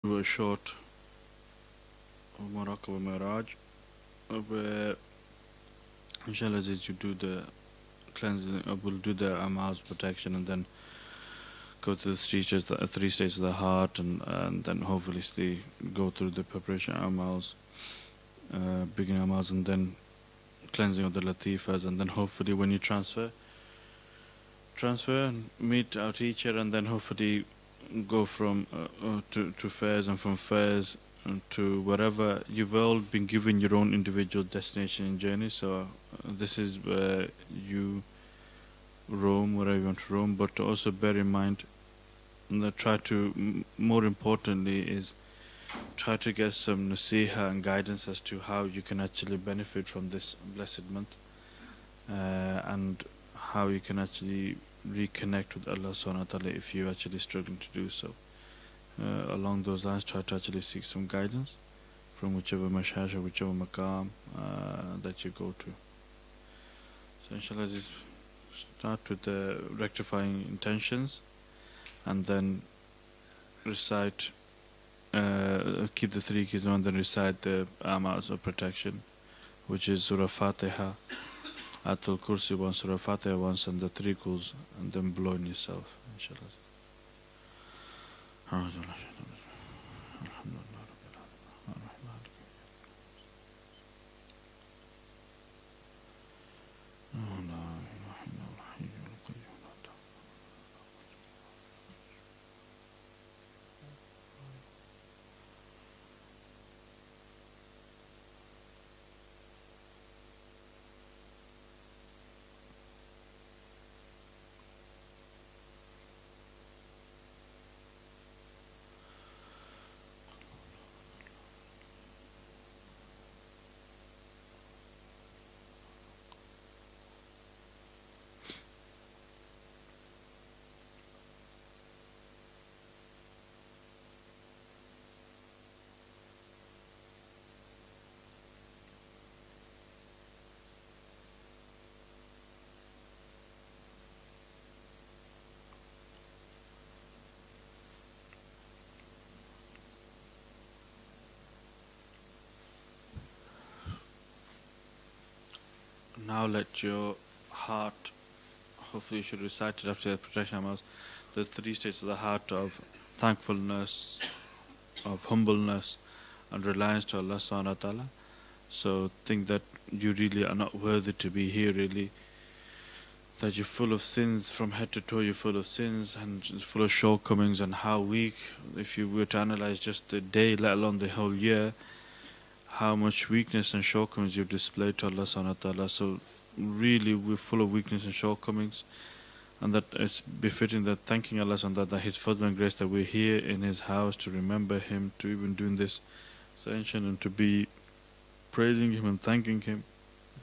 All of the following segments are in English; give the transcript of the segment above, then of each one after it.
A short Muraqba Miraj where inshallah as you do the cleansing, will do the amal's protection and then go to three stages of the heart and then hopefully go through the preparation amals, beginning amals and then cleansing of the latifas and then hopefully when you transfer and meet our teacher and then hopefully go from to fairs and from fairs to wherever you've all been given your own individual destination and journey. So this is where you roam wherever you want to roam, but also bear in mind that try to more importantly is try to get some nasiha and guidance as to how you can actually benefit from this blessed month and how you can actually reconnect with Allah subhanahu wa ta'ala if you're actually struggling to do so. Along those lines, try to actually seek some guidance from whichever mashaj or whichever maqam that you go to. So inshallah, just start with the rectifying intentions and then recite, keep the three keys on, then recite the amals of protection, which is Surah Fatiha, Atul Kursi once, Surah Fatiha once, and the three kuls, and then blow in yourself, inshallah. Now let your heart, hopefully you should recite it after the protection amals, the three states of the heart of thankfulness, of humbleness and reliance to Allah subhanahu wa ta'ala. So think that you really are not worthy to be here really, that you're full of sins from head to toe, you're full of sins and full of shortcomings and how weak, if you were to analyze just the day, let alone the whole year, how much weakness and shortcomings you've displayed to Allah subhanahu wa ta'ala. So really we're full of weakness and shortcomings, and that it's befitting that thanking Allah subhanahu wa ta'ala, His fadl and grace that we're here in His house to remember Him, to even doing this session and to be praising Him and thanking Him,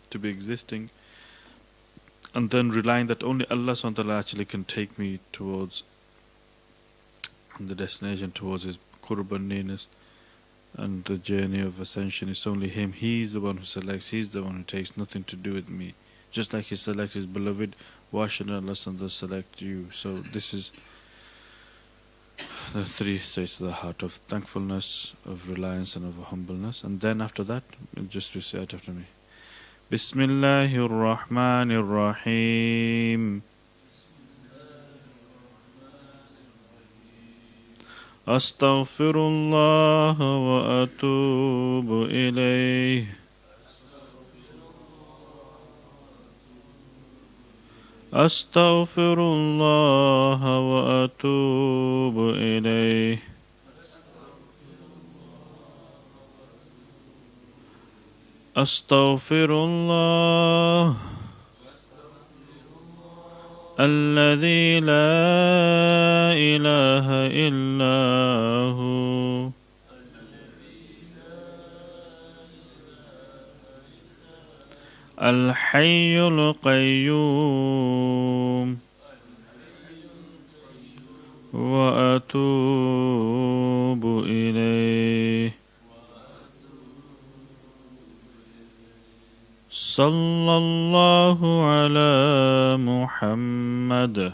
to be existing, and then relying that only Allah subhanahu wa ta'ala actually can take me towards the destination, towards His qurb and nearness. And the journey of ascension is only Him. He's the one who selects, He's the one who takes, nothing to do with me. Just like He selects His beloved, why should Allah select you? So this is the three states of the heart of thankfulness, of reliance and of humbleness. And then after that, just recite after me. Bismillahir Rahmanir Rahim. أستغفر الله وأتوب إليه أستغفر الله وأتوب إليه أستغفر الله الذي لا إله إلا هو الحي القيوم وأتوب إليه صلى الله على محمد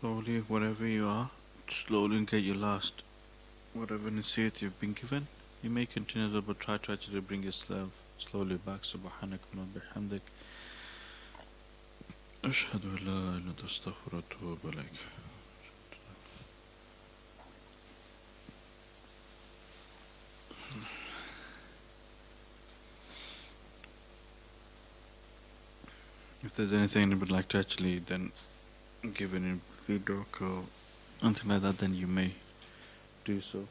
Slowly, wherever you are, slowly get your last, whatever nasihat you've been given. You may continue, but try to actually bring yourself slowly back. Subhanak wa bihamdik. أشهد أن لا إله إلا أنت أستغفرك وأتوب إليك. If there's anything you would like to actually then give any feedback or anything like that, then you may do so.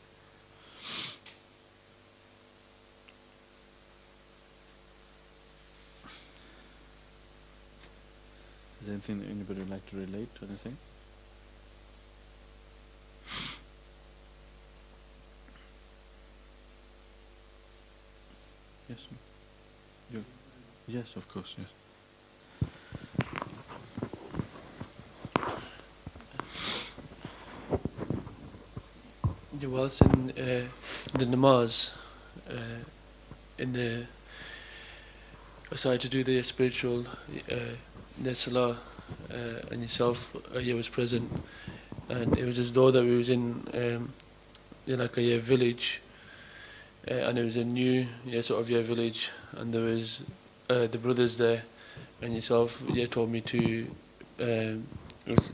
Is there anything that anybody would like to relate to anything? Yes, ma'am. Yes, of course, yes. Whilst in the namaz, aside to do the spiritual, the salah, and yourself, you was present, and it was as though that we was in like a village, and it was a new sort of village, and there was the brothers there, and yourself, told me to, it was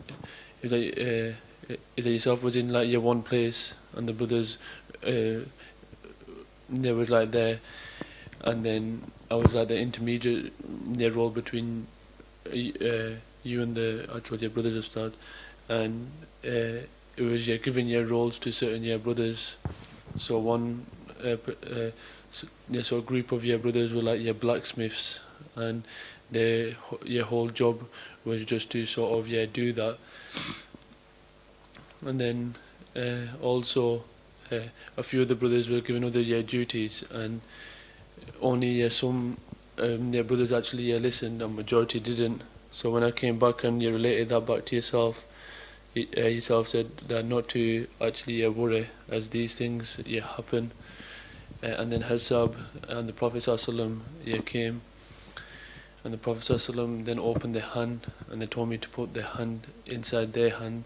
like, that yourself was in like one place, and the brothers they was like there, and then I was like the intermediate role between you and the actual brothers of start, and it was giving roles to certain brothers. So one so a group of brothers were like blacksmiths, and their whole job was just to sort of do that. And then also a few of the brothers were given other duties, and only some their brothers actually listened, and majority didn't. So when I came back and you related that back to yourself, yourself said that not to actually worry as these things happen. And then Hasab and the Prophet ﷺ came, and the Prophet ﷺ then opened their hand, and they told me to put their hand inside their hand.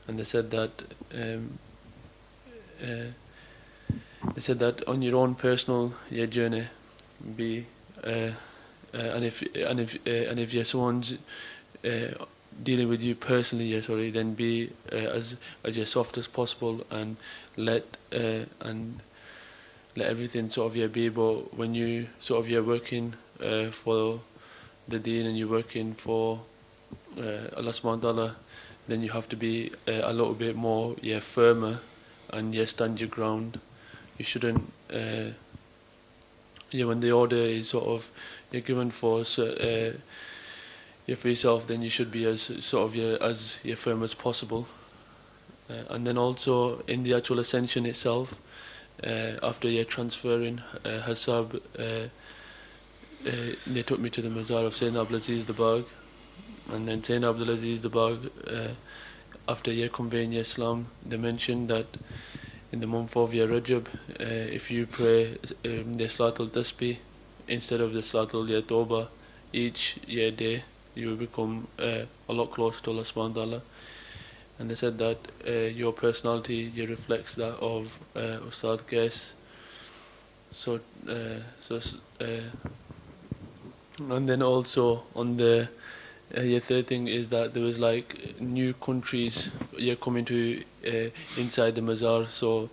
And they said that on your own personal journey, be and if someone's dealing with you personally, then be as soft as possible, and let everything sort of be. But when you sort of working for the Deen, and you're working for Allah subhanahu wa ta'ala, then you have to be a little bit more firmer, and stand your ground. You shouldn't when the order is sort of given for for yourself, then you should be as sort of as firm as possible. And then also in the actual ascension itself, after transferring Hasab, they took me to the Mazar of Sayyidina Abdul Aziz the Bagh. And then Sayyidina Abdul Aziz the Bagh, after conveying Islam, they mentioned that in the month of Rajab, if you pray the Salatul Tasbih instead of the Salatul Tawbah each day, you will become a lot closer to Allah subhanahu wa ta'ala. And they said that your personality reflects that of Ustad Qais. And then also on the third thing is that there was like new countries coming to inside the Mazar. So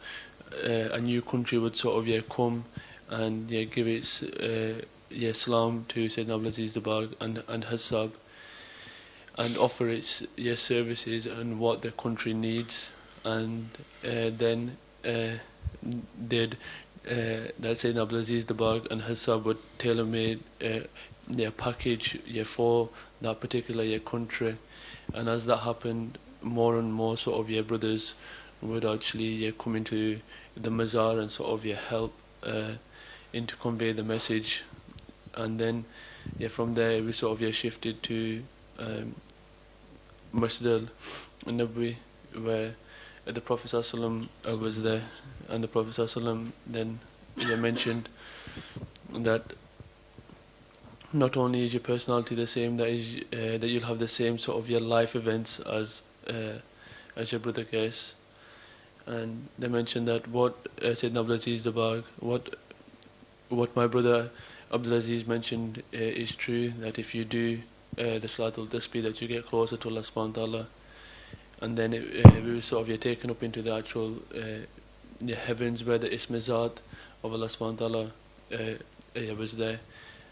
a new country would sort of come and give its salam to Sayyidina Abdul Aziz the Bagh and Hasab, and offer its services and what the country needs. And then that Sayyidina Abdul Aziz the Bagh and Hasab would tailor-made package for that particular country. And as that happened, more and more sort of brothers would actually come into the Mazar and sort of help in to convey the message. And then from there we sort of shifted to Masjid al-Nabawi, where the Prophet ﷺ was there, and the Prophet ﷺ then mentioned that not only is your personality the same, that you'll have the same sort of life events as as your brother case, and they mentioned that what Sayyidina Abdul Aziz the Bagh, what my brother Abdul Aziz mentioned is true, that if you do the Salatul Tasbih, that you get closer to Allah subhanahu wa ta'ala, and then we will sort of you're taken up into the actual the heavens where the Ism Zat of Allah subhanahu wa ta'ala was there,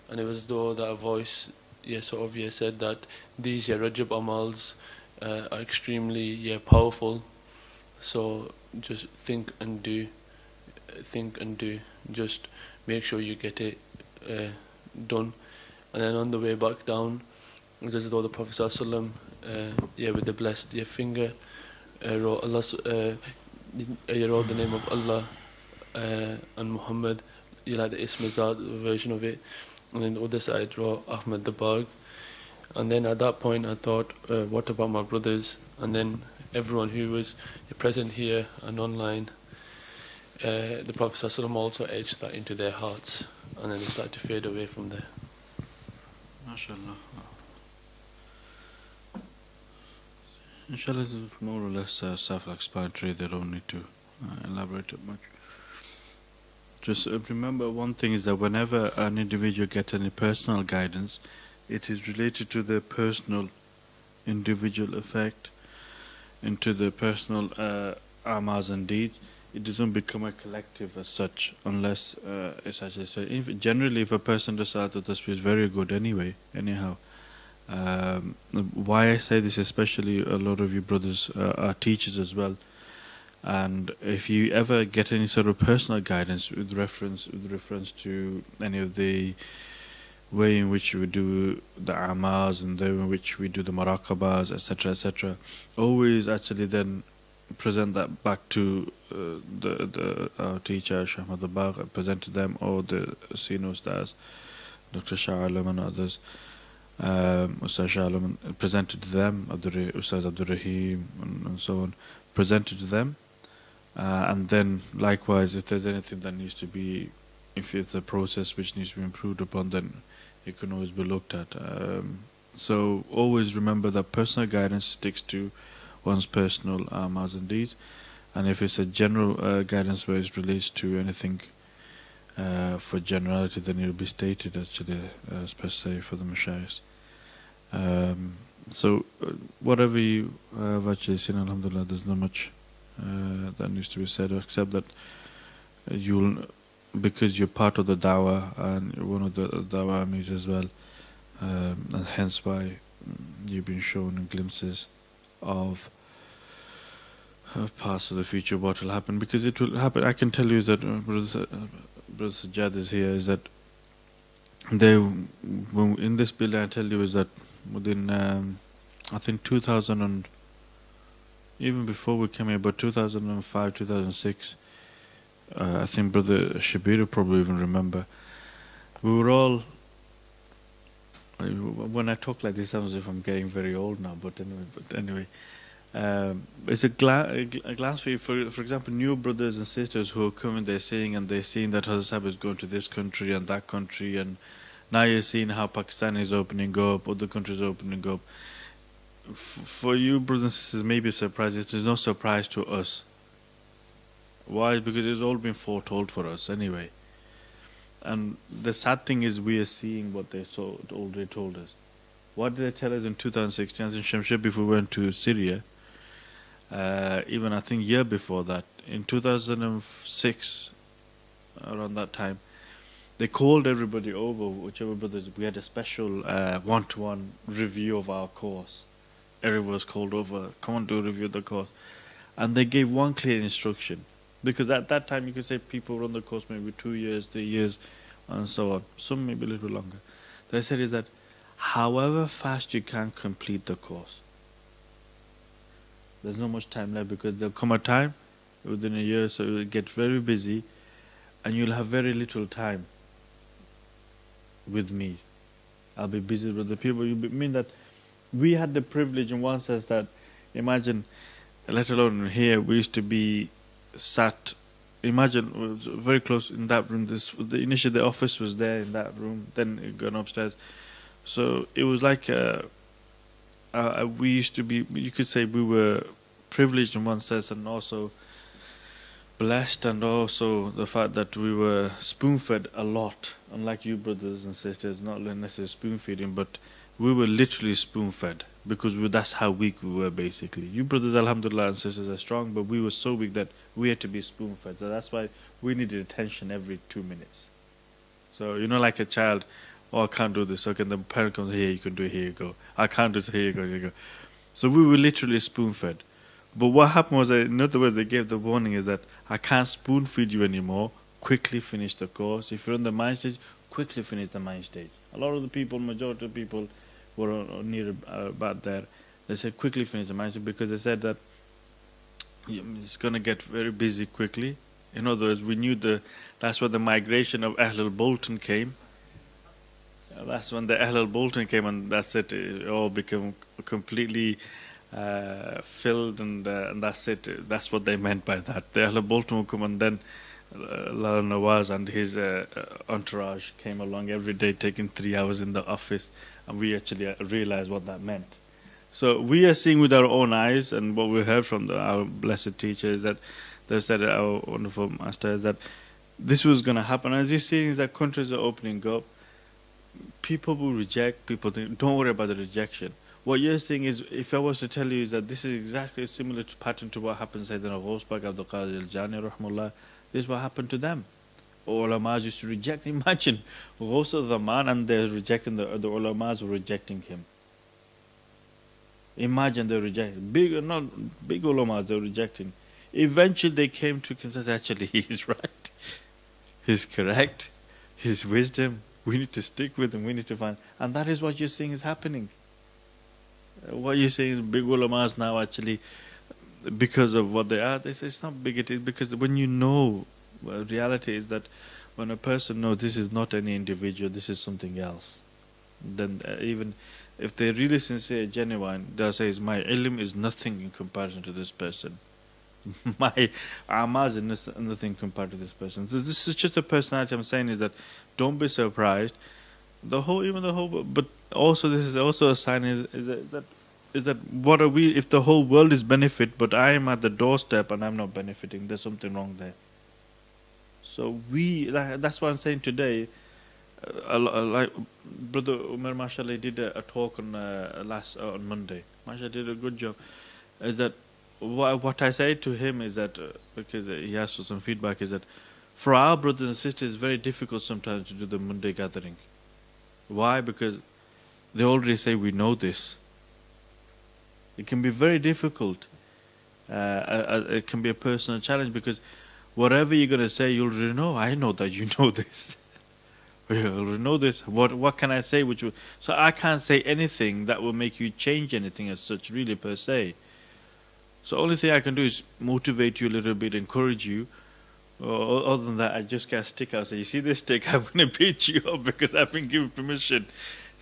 and it was though that a voice sort of said that these Rajab Amals are extremely powerful, so just think and do, just make sure you get it done. And then on the way back down, just though the Prophet ﷺ, with the blessed finger wrote Allah's, wrote the name of Allah and Muhammad, like the Ism Zat version of it, and then the other side wrote Ahmad the Bagh. And then at that point I thought, what about my brothers? And then everyone who was present here and online, the Prophet ﷺ also etched that into their hearts, and then it started to fade away from there. MashaAllah. Inshallah, this is more or less self-explanatory. They don't need to elaborate it much. Just remember one thing is that whenever an individual gets any personal guidance, it is related to their personal individual effect, into their personal amals and deeds. It doesn't become a collective as such, unless it's actually said. Generally, if a person does Salatul Tasbih, is very good anyway. Anyhow, why I say this, especially a lot of you brothers are teachers as well, and if you ever get any sort of personal guidance with reference to any of the way in which we do the amals and the way in which we do the muraqabas, etc., always actually then present that back to our teacher Shaykh Ahmad al-Bagh, present to them, or the senior stars, Dr. Shah Alam and others, Ustaz Shah Alam, presented to them, Ustaz Abdul Rahim and so on, presented to them, and then likewise if there's anything that needs to be, if it's a process which needs to be improved upon, then it can always be looked at. So always remember that personal guidance sticks to one's personal amals and deeds, and if it's a general guidance where it relates to anything for generality, then it will be stated actually as per se for the mashayikhs. So whatever you have actually seen, alhamdulillah, there's not much that needs to be said, except that you'll, because you're part of the dawah and you're one of the dawah armies as well, and hence why you've been shown glimpses of parts of the future, what will happen, because it will happen. I can tell you that Brother Sajjad is here, is that they, in this building, I tell you, is that within I think 2000 and even before we came here, but 2005, 2006, I think Brother Shabir will probably even remember, we were all, when I talk like this, it sounds as if I'm getting very old now, but anyway, it's a glance for you, for example, new brothers and sisters who are coming, they're seeing that Hazrat Sahib is going to this country and that country, and now you're seeing how Pakistan is opening up, other countries are opening up. For you brothers and sisters, maybe a surprise. It is no surprise to us. Why? Because it's all been foretold for us anyway. And the sad thing is, we are seeing what they already told us. What did they tell us in 2016? In Shamshir, before we went to Syria, even I think year before that, in 2006, around that time, they called everybody over, whichever brothers. We had a special one-to-one review of our course. Everyone was called over, come on, do a review of the course. And they gave one clear instruction. Because at that time, you could say people were on the course maybe 2 years, 3 years, and so on. Some maybe a little longer. They said is that however fast you can complete the course, there's not much time left, because there'll come a time within a year, so you'll get very busy, and you'll have very little time with me. I'll be busy with the people. Mean that we had the privilege in one sense that, imagine, let alone here, we used to be sat, imagine, it was very close in that room. Initially the office was there in that room, then it gone upstairs. So it was like we used to be, you could say we were privileged in one sense, and also blessed, and also the fact that we were spoon-fed a lot, unlike you brothers and sisters, not necessarily spoon-feeding, but we were literally spoon-fed, because that's how weak we were basically. You brothers, alhamdulillah, and sisters are strong, but we were so weak that we had to be spoon-fed. So that's why we needed attention every 2 minutes. So, you know, like a child, oh, I can't do this. Okay, the parent comes, here, you can do it, here you go. I can't do this, here you go, here you go. So we were literally spoon-fed. But what happened was, that, in other words, they gave the warning is that I can't spoon-feed you anymore. Quickly finish the course. If you're on the mind stage, quickly finish the mind stage. A lot of the people, majority of people were near about there. They said quickly finish the mind stage, because they said that it's going to get very busy quickly. In other words, we knew that's where the migration of Ahlul Bolton came. That's when the Ahlul Bolton came, and that's it. It all became completely filled, and that's it. That's what they meant by that. The Ahlul Bolton will come, and then Lala Nawaz and his entourage came along every day, taking 3 hours in the office, and we actually realized what that meant. So we are seeing with our own eyes, and what we heard from our blessed teachers, that they said, our wonderful master, that this was going to happen. As you're seeing, is that countries are opening up. People will reject. People think, don't worry about the rejection. What you're saying is, if I was to tell you, is that this is exactly similar to pattern to what happened, Sayyidina Ghosbag Abdul Qadir al-Jani, rahmullah. This is what happened to them. Ulamas used to reject. Imagine, Ghaus al-Zaman, and they're rejecting the ulamas were rejecting him. Imagine they're rejecting. Big ulamas, they're rejecting. Eventually they came to consider, actually, he's right. He's correct. His wisdom. We need to stick with him. We need to find. And that is what you're seeing is happening. What you're saying is big ulamas now actually, because of what they are, they say it's not big, it is because when you know, reality is that when a person knows this is not any individual, this is something else, then even if they're really sincere, genuine, they'll say, my ilm is nothing in comparison to this person. My amal is nothing compared to this person. So this is just a personality. I'm saying is that don't be surprised. But also this is also a sign is that what are we, if the whole world is benefit, but I am at the doorstep and I'm not benefiting, there's something wrong there. So that's why I'm saying today, like Brother Umar mashallah did a talk on on Monday. Mashallah did a good job. Is that what I say to him is that, because he asked for some feedback, is that for our brothers and sisters it's very difficult sometimes to do the Monday gathering. Why? Because they already say we know this. It can be very difficult. It can be a personal challenge, because whatever you're going to say, you already know. I know that you know this. You already know this. What can I say? So I can't say anything that will make you change anything as such, really, per se. So only thing I can do is motivate you a little bit, encourage you. Other than that, I just get a stick out and say, you see this stick, I'm going to beat you up because I've been given permission.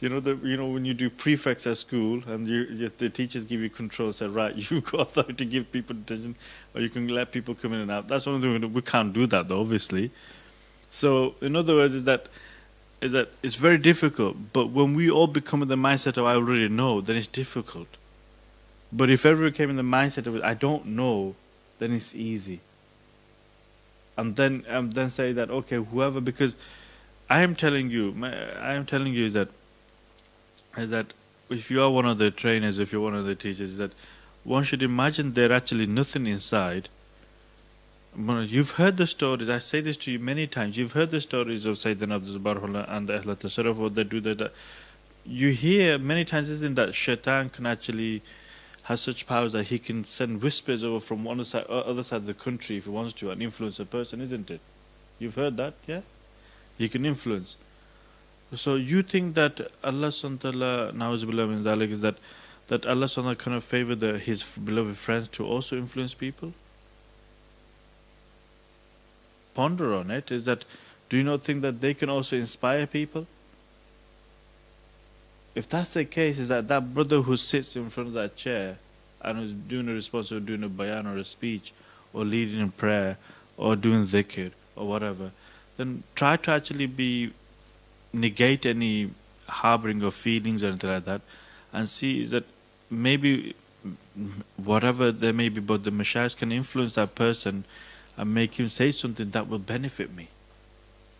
You know when you do prefects at school and the teachers give you control, say, right, you've got authority to give people attention, or you can let people come in and out. That's one thing we can't do that, though, obviously. So, in other words, is that it's very difficult. But when we all become in the mindset of I already know, then it's difficult. But if everyone came in the mindset of I don't know, then it's easy. And then say that, okay, whoever, because I am telling you is that if you are one of the trainers, if you're one of the teachers, that one should imagine there actually nothing inside. You've heard the stories. I say this to you many times. You've heard the stories of Sayyidina Abdul Barhullah and the Ahl Tasarruf, what they do that. You hear many times, isn't that shaitan can actually has such powers that he can send whispers over from one other side of the country if he wants to and influence a person, isn't it? You've heard that, yeah? He can influence. So you think that Allah subhanahu wa ta'ala, na'uzubillah min dhalik, is that Allah subhanahu wa ta'ala kind of favored his beloved friends to also influence people? Ponder on it. Is that, do you not think that they can also inspire people? If that's the case, is that brother who sits in front of that chair and is doing a response or doing a bayan or a speech or leading in prayer or doing dhikr or whatever, then try to actually negate any harboring of feelings or anything like that, and see is that maybe whatever there may be, but the mashayikh can influence that person and make him say something that will benefit me.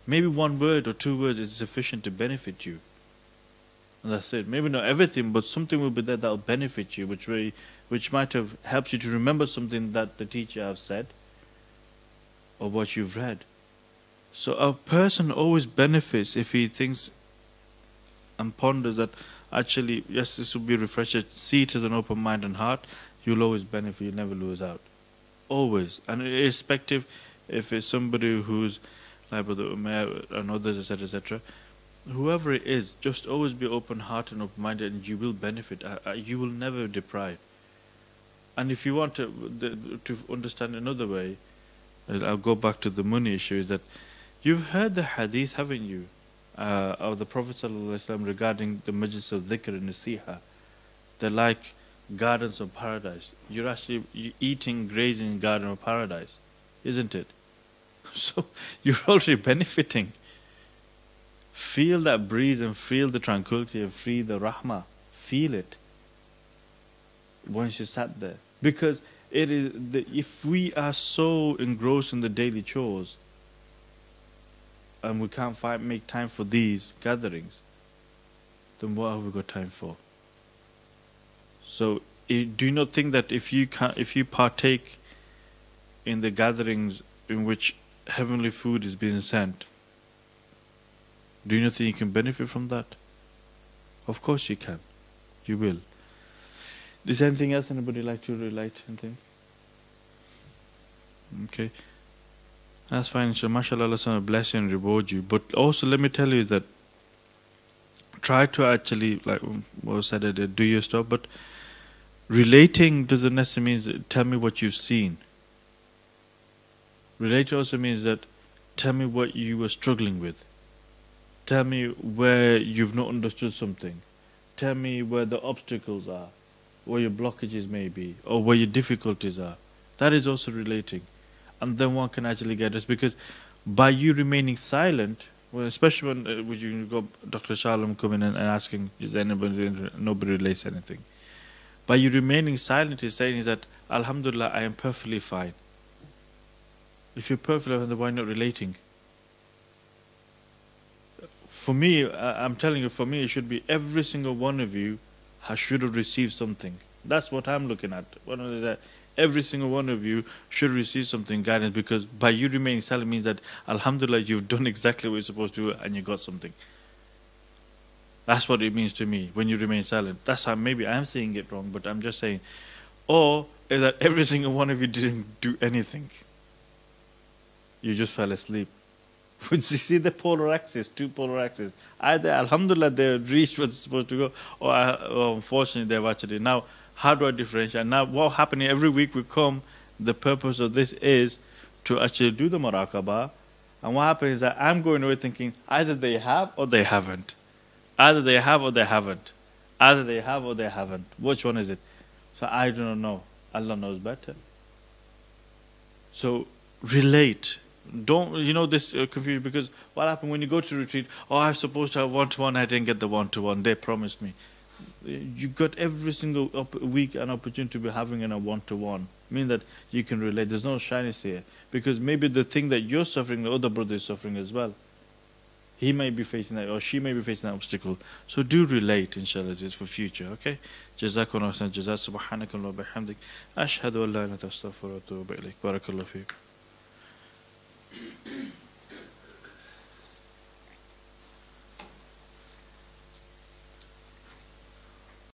Maybe one word or two words is sufficient to benefit you. And that's it. Maybe not everything, but something will be there that will benefit you, which might have helped you to remember something that the teacher has said or what you've read. So a person always benefits if he thinks and ponders that actually, yes, this will be refreshing. See it as an open mind and heart. You'll always benefit. You'll never lose out. Always. And irrespective if it's somebody who's like Brother Umair and others, etc., etc., whoever it is, just always be open-hearted and open-minded, and you will benefit. You will never deprive. And if you want to understand another way, I'll go back to the money issue, is that you've heard the hadith, haven't you, of the Prophet ﷺ regarding the Majlis of Dhikr and Nasiha. They're like gardens of paradise. You're eating, grazing in garden of paradise, isn't it? So you're already benefiting. Feel that breeze and feel the tranquility and feel the rahmah. Feel it once you sat there. Because it is if we are so engrossed in the daily chores and we can't make time for these gatherings, then what have we got time for? So do you not think that if you partake in the gatherings in which heavenly food is being sent, do you not think you can benefit from that? Of course you can. You will. Is there anything else anybody like to relate? Anything? Okay. That's fine. So, mashallah, Allah bless you and reward you. But also, let me tell you that try to actually, like what was said, do your stuff. But relating doesn't necessarily mean tell me what you've seen. Relating also means that tell me what you were struggling with. Tell me where you've not understood something. Tell me where the obstacles are, where your blockages may be, or where your difficulties are. That is also relating. And then one can actually get this, because by you remaining silent, well, especially when you go Dr. Shalom coming in and asking, is nobody relates anything. By you remaining silent, he's saying is that, Alhamdulillah, I am perfectly fine. If you're perfectly fine, then why not relating? For me, I'm telling you, for me, it should be every single one of you should have received something. That's what I'm looking at. Every single one of you should receive something, guidance, because by you remaining silent means that, Alhamdulillah, you've done exactly what you're supposed to do and you got something. That's what it means to me, when you remain silent. That's how maybe I'm saying it wrong, but I'm just saying. Or is that every single one of you didn't do anything. You just fell asleep. You see the polar axis, two polar axes. Either, Alhamdulillah, they reached where they're supposed to go, or unfortunately, they've actually. Now, how do I differentiate? Now, what's happening every week we come, the purpose of this is to actually do the Muraqba. And what happens is that I'm going away thinking either they have or they haven't. Either they have or they haven't. Either they have or they haven't. Which one is it? So I don't know. Allah knows better. So relate. Don't, this confusion, because what happened when you go to retreat, I'm supposed to have one-to-one, I didn't get the one-to-one, they promised me. You got every single week an opportunity to be having a one-to-one. Mean that you can relate. There's no shyness here. Because maybe the thing that you're suffering, the other brother is suffering as well. He may be facing that, or she may be facing that obstacle. So do relate, inshallah, this for future, okay? Jazakallah khairan, subhanakallah bihamdik. Ashhadu an la ilaha illa anta astaghfiruka wa atubu ilayk. Barakallahu feek.